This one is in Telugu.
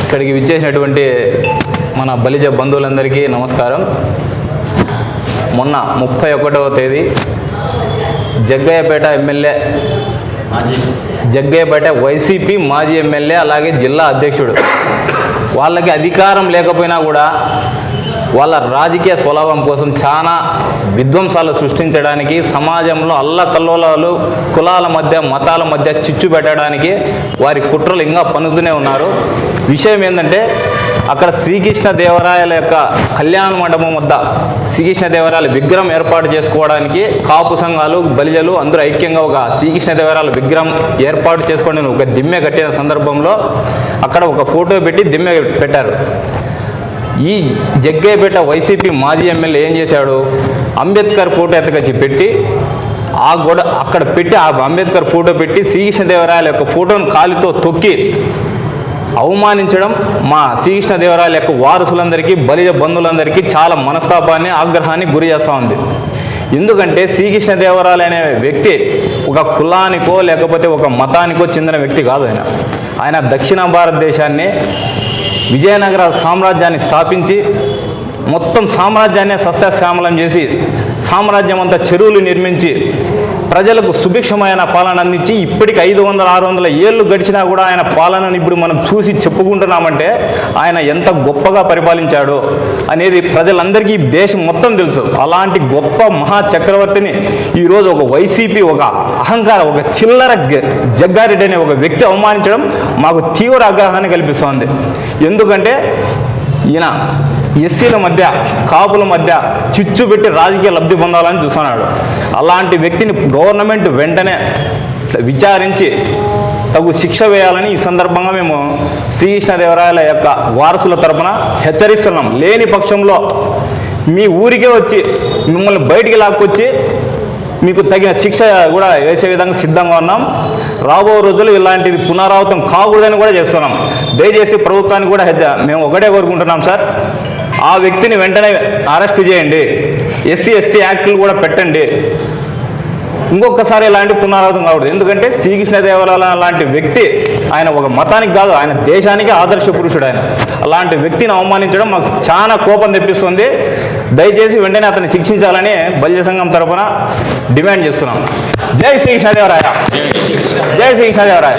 ఇక్కడికి విచ్చేసినటువంటి మన బలిజ బంధువులందరికీ నమస్కారం. మొన్న 31వ తేదీ జగ్గయ్యపేట ఎమ్మెల్యే జగ్గయ్యపేట వైసీపీ మాజీ ఎమ్మెల్యే అలాగే జిల్లా అధ్యక్షుడు వాళ్ళకి అధికారం లేకపోయినా కూడా వాళ్ళ రాజకీయ స్వలాభం కోసం చాలా విధ్వంసాలు సృష్టించడానికి, సమాజంలో అల్లకల్లోలాలు, కులాల మధ్య మతాల మధ్య చిచ్చు పెట్టడానికి వారి కుట్రలు ఇంకా పన్నుతూనే ఉన్నారు. విషయం ఏంటంటే అక్కడ శ్రీకృష్ణదేవరాయల యొక్క కళ్యాణ మండపం వద్ద శ్రీకృష్ణదేవరాయల విగ్రహం ఏర్పాటు చేసుకోవడానికి కాపు సంఘాలు, బలిజలు అందరూ ఐక్యంగా ఒక శ్రీకృష్ణదేవరాయల విగ్రహం ఏర్పాటు చేసుకొని ఒక దిమ్మె కట్టిన సందర్భంలో అక్కడ ఒక ఫోటో పెట్టి దిమ్మె పెట్టారు. ఈ జగ్గయ్యపేట వైసీపీ మాజీ ఎమ్మెల్యే ఏం చేశాడు, అంబేద్కర్ ఫోటో ఎత్తకొచ్చి పెట్టి అక్కడ పెట్టి ఆ అంబేద్కర్ ఫోటో పెట్టి శ్రీకృష్ణదేవరాయల యొక్క ఫోటోను కాలితో తొక్కి అవమానించడం మా శ్రీకృష్ణదేవరాయల యొక్క వారసులందరికీ, బలిజ బంధువులందరికీ చాలా మనస్తాపాన్ని, ఆగ్రహాన్ని గురి చేస్తూ ఉంది. ఎందుకంటే శ్రీకృష్ణదేవరాయలు అనే వ్యక్తి ఒక కులానికో లేకపోతే ఒక మతానికో చెందిన వ్యక్తి కాదు. ఆయన దక్షిణ భారతదేశాన్ని, విజయనగర సామ్రాజ్యాన్ని స్థాపించి మొత్తం సామ్రాజ్యాన్ని సస్యశ్యామలం చేసి సామ్రాజ్యం అంతా చెరువులు నిర్మించి ప్రజలకు సుభిక్షమైన పాలన అందించి ఇప్పటికి 500-600 ఏళ్ళు గడిచినా కూడా ఆయన పాలనను ఇప్పుడు మనం చూసి చెప్పుకుంటున్నామంటే ఆయన ఎంత గొప్పగా పరిపాలించాడో అనేది ప్రజలందరికీ దేశం మొత్తం తెలుసు. అలాంటి గొప్ప మహా చక్రవర్తిని ఈరోజు ఒక వైసీపీ, ఒక అహంకార, ఒక చిల్లర జగ్గారెడ్డి అనే ఒక వ్యక్తి అవమానించడం మాకు తీవ్ర ఆగ్రహాన్ని కల్పిస్తోంది. ఎందుకంటే ఈయన ఎస్సీల మధ్య, కాపుల మధ్య చిచ్చు పెట్టి రాజకీయ లబ్ధి పొందాలని చూస్తున్నాడు. అలాంటి వ్యక్తిని గవర్నమెంట్ వెంటనే విచారించి తగు శిక్ష వేయాలని ఈ సందర్భంగా మేము శ్రీకృష్ణదేవరాయల యొక్క వారసుల తరపున హెచ్చరిస్తున్నాం. లేని పక్షంలో మీ ఊరికే వచ్చి మిమ్మల్ని బయటికి లాక్కొచ్చి మీకు తగిన శిక్ష కూడా వేసే విధంగా సిద్ధంగా ఉన్నాం. రాబో రోజులు ఇలాంటిది పునరావృతం కాకూడదని కూడా చేస్తున్నాం. దయచేసి ప్రభుత్వానికి కూడా మేము ఒకటే కోరుకుంటున్నాం సార్, ఆ వ్యక్తిని వెంటనే అరెస్ట్ చేయండి, ఎస్సీ ఎస్టీ యాక్టులు కూడా పెట్టండి. ఇంకొకసారి ఇలాంటి పునరావృతం కాకూడదు. ఎందుకంటే శ్రీకృష్ణదేవరాయల లాంటి వ్యక్తి ఆయన ఒక మతానికి కాదు, ఆయన దేశానికి ఆదర్శ పురుషుడు. ఆయన అలాంటి వ్యక్తిని అవమానించడం మాకు చాలా కోపం తెప్పిస్తుంది. దయచేసి వెంటనే అతన్ని శిక్షించాలని బలిజ సంఘం తరఫున డిమాండ్ చేస్తున్నాం. జై శ్రీకృష్ణదేవరాయ, జై శ్రీకృష్ణదేవరాయ.